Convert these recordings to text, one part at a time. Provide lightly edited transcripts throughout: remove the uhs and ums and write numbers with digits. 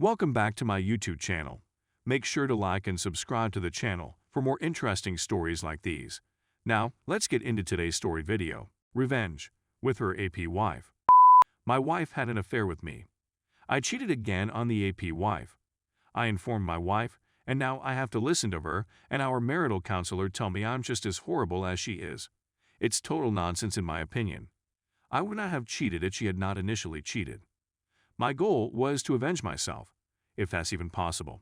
Welcome back to my YouTube channel. Make sure to like and subscribe to the channel for more interesting stories like these. Now, let's get into today's story video. Revenge with her AP wife. My wife had an affair with me. I cheated again on the AP wife. I informed my wife, and now I have to listen to her and our marital counselor tell me I'm just as horrible as she is. It's total nonsense in my opinion. I would not have cheated if she had not initially cheated. My goal was to avenge myself, if that's even possible.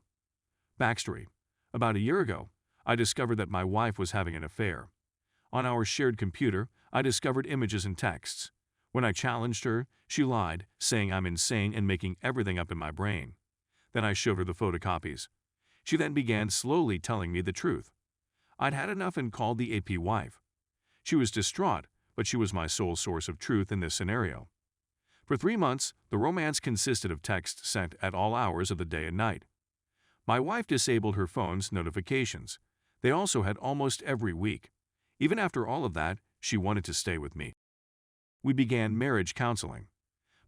Backstory. About a year ago, I discovered that my wife was having an affair. On our shared computer, I discovered images and texts. When I challenged her, she lied, saying I'm insane and making everything up in my brain. Then I showed her the photocopies. She then began slowly telling me the truth. I'd had enough and called the AP wife. She was distraught, but she was my sole source of truth in this scenario. For 3 months, the romance consisted of texts sent at all hours of the day and night. My wife disabled her phone's notifications. They also had almost every week. Even after all of that, she wanted to stay with me. We began marriage counseling.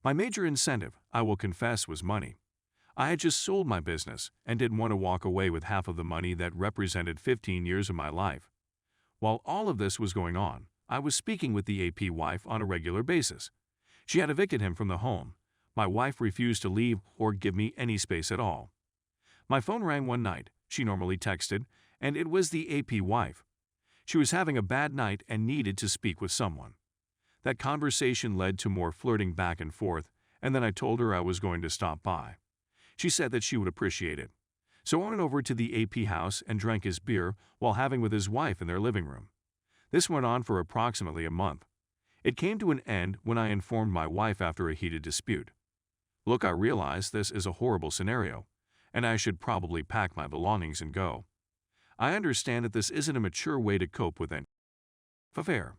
My major incentive, I will confess, was money. I had just sold my business and didn't want to walk away with half of the money that represented 15 years of my life. While all of this was going on, I was speaking with the AP wife on a regular basis. She had evicted him from the home. My wife refused to leave or give me any space at all. My phone rang one night. She normally texted, and it was the AP wife. She was having a bad night and needed to speak with someone. That conversation led to more flirting back and forth, and then I told her I was going to stop by. She said that she would appreciate it. So I went over to the AP house and drank his beer while having with his wife in their living room. This went on for approximately a month. It came to an end when I informed my wife after a heated dispute. Look, I realize this is a horrible scenario, and I should probably pack my belongings and go. I understand that this isn't a mature way to cope with an affair.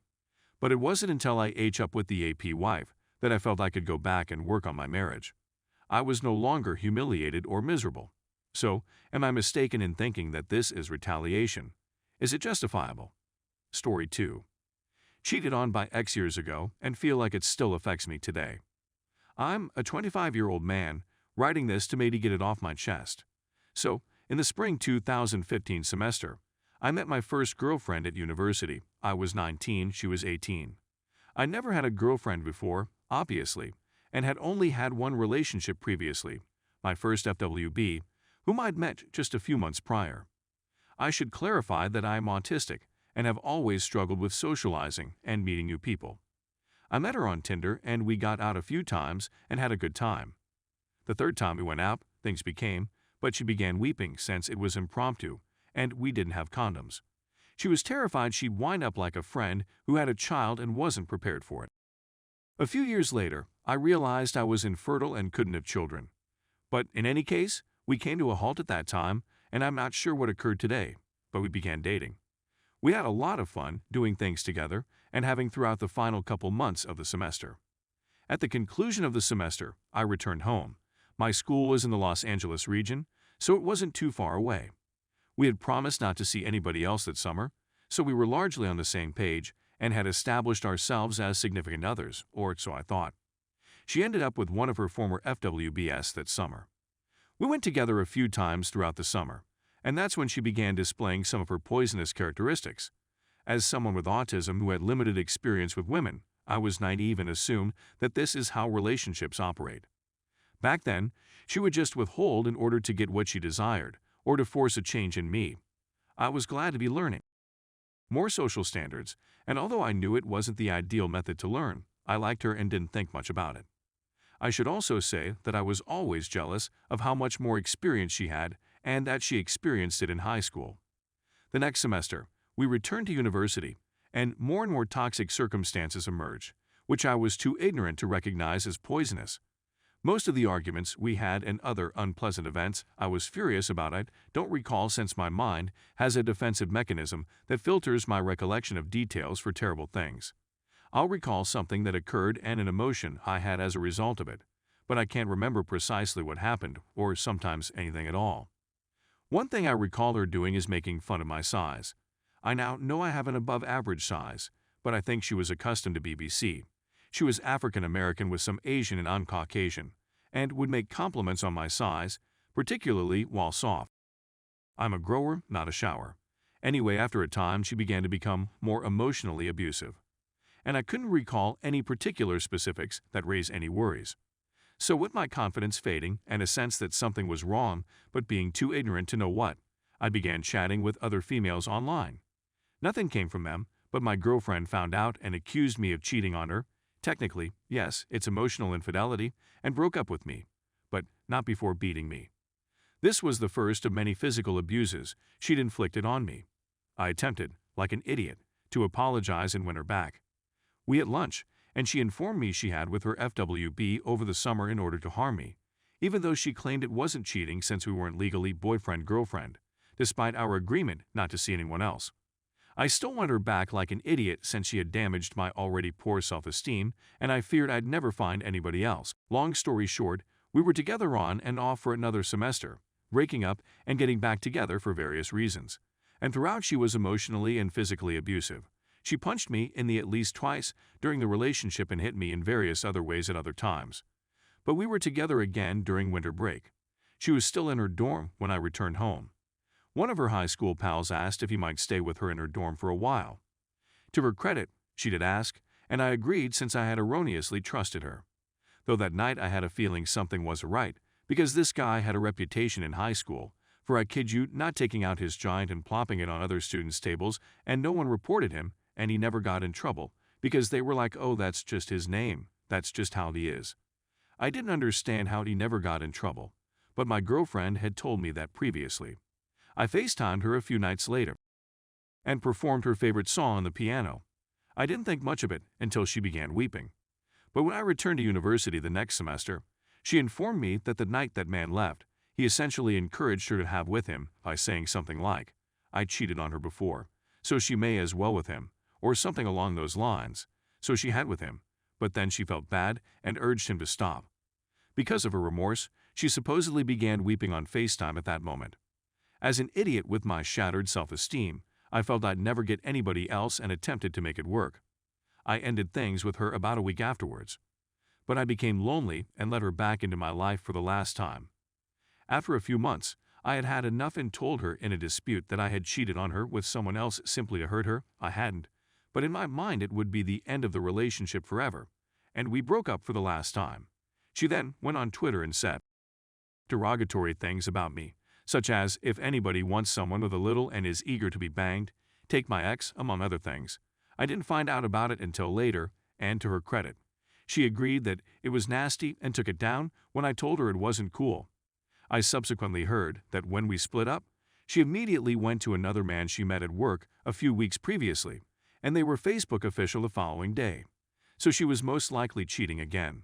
But it wasn't until I aged up with the AP wife that I felt I could go back and work on my marriage. I was no longer humiliated or miserable. So, am I mistaken in thinking that this is retaliation? Is it justifiable? Story 2. Cheated on by ex years ago and feel like it still affects me today. I'm a 25-year-old man writing this to maybe get it off my chest. So, in the spring 2015 semester, I met my first girlfriend at university. I was 19, she was 18. I never had a girlfriend before, obviously, and had only had one relationship previously, my first FWB, whom I'd met just a few months prior. I should clarify that I am autistic and have always struggled with socializing and meeting new people. I met her on Tinder and we got out a few times and had a good time. The third time we went out, things became, but she began weeping since it was impromptu and we didn't have condoms. She was terrified she'd wind up like a friend who had a child and wasn't prepared for it. A few years later, I realized I was infertile and couldn't have children. But in any case, we came to a halt at that time, and I'm not sure what occurred today, but we began dating. We had a lot of fun doing things together and having throughout the final couple months of the semester. At the conclusion of the semester, I returned home. My school was in the Los Angeles region, so it wasn't too far away. We had promised not to see anybody else that summer, so we were largely on the same page and had established ourselves as significant others, or so I thought. She ended up with one of her former FWBs that summer. We went together a few times throughout the summer, and that's when she began displaying some of her poisonous characteristics. As someone with autism who had limited experience with women, I was naive and assumed that this is how relationships operate. Back then, she would just withhold in order to get what she desired, or to force a change in me. I was glad to be learning more social standards, and although I knew it wasn't the ideal method to learn, I liked her and didn't think much about it. I should also say that I was always jealous of how much more experience she had and that she experienced it in high school. The next semester, we returned to university, and more toxic circumstances emerged, which I was too ignorant to recognize as poisonous. Most of the arguments we had and other unpleasant events I was furious about I don't recall since my mind has a defensive mechanism that filters my recollection of details for terrible things. I'll recall something that occurred and an emotion I had as a result of it, but I can't remember precisely what happened or sometimes anything at all. One thing I recall her doing is making fun of my size. I now know I have an above-average size, but I think she was accustomed to BBC. She was African American with some Asian and I'm Caucasian, and would make compliments on my size, particularly while soft. I'm a grower, not a shower. Anyway, after a time, she began to become more emotionally abusive, and I couldn't recall any particular specifics that raised any worries. So with my confidence fading and a sense that something was wrong but being too ignorant to know what, I began chatting with other females online. Nothing came from them, but my girlfriend found out and accused me of cheating on her. Technically, yes, it's emotional infidelity, and broke up with me, but not before beating me. This was the first of many physical abuses she'd inflicted on me. I attempted, like an idiot, to apologize and win her back. We had lunch, and she informed me she had with her FWB over the summer in order to harm me, even though she claimed it wasn't cheating since we weren't legally boyfriend-girlfriend, despite our agreement not to see anyone else. I still wanted her back like an idiot since she had damaged my already poor self-esteem, and I feared I'd never find anybody else. Long story short, we were together on and off for another semester, breaking up and getting back together for various reasons. And throughout she was emotionally and physically abusive. She punched me in the at least twice during the relationship and hit me in various other ways at other times. But we were together again during winter break. She was still in her dorm when I returned home. One of her high school pals asked if he might stay with her in her dorm for a while. To her credit, she did ask, and I agreed since I had erroneously trusted her. Though that night I had a feeling something wasn't right, because this guy had a reputation in high school for, I kid you, not taking out his giant and plopping it on other students' tables, and no one reported him, and he never got in trouble, because they were like, oh, that's just his name, that's just how he is. I didn't understand how he never got in trouble, but my girlfriend had told me that previously. I FaceTimed her a few nights later and performed her favorite song on the piano. I didn't think much of it until she began weeping. But when I returned to university the next semester, she informed me that the night that man left, he essentially encouraged her to have with him by saying something like, I cheated on her before, so she may as well with him, or something along those lines. So she had with him, but then she felt bad and urged him to stop. Because of her remorse, she supposedly began weeping on FaceTime at that moment. As an idiot with my shattered self-esteem, I felt I'd never get anybody else and attempted to make it work. I ended things with her about a week afterwards. But I became lonely and let her back into my life for the last time. After a few months, I had had enough and told her in a dispute that I had cheated on her with someone else simply to hurt her. I hadn't, but in my mind it would be the end of the relationship forever, and we broke up for the last time. She then went on Twitter and said derogatory things about me, such as, if anybody wants someone with a little and is eager to be banged, take my ex, among other things. I didn't find out about it until later, and to her credit, she agreed that it was nasty and took it down when I told her it wasn't cool. I subsequently heard that when we split up, she immediately went to another man she met at work a few weeks previously, and they were Facebook official the following day. So she was most likely cheating again.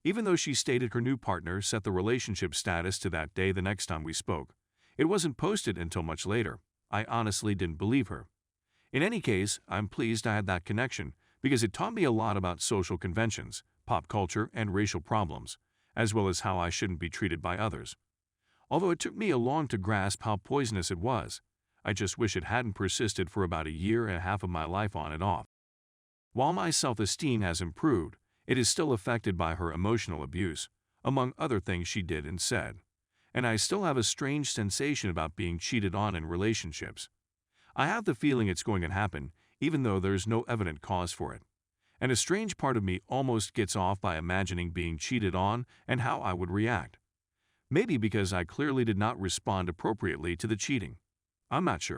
Even though she stated her new partner set the relationship status to that day the next time we spoke, it wasn't posted until much later. I honestly didn't believe her. In any case, I'm pleased I had that connection because it taught me a lot about social conventions, pop culture, and racial problems, as well as how I shouldn't be treated by others. Although it took me long to grasp how poisonous it was, I just wish it hadn't persisted for about a year and a half of my life on and off. While my self-esteem has improved, it is still affected by her emotional abuse, among other things she did and said, and I still have a strange sensation about being cheated on in relationships. I have the feeling it's going to happen, even though there's no evident cause for it. And a strange part of me almost gets off by imagining being cheated on and how I would react. Maybe because I clearly did not respond appropriately to the cheating. I'm not sure.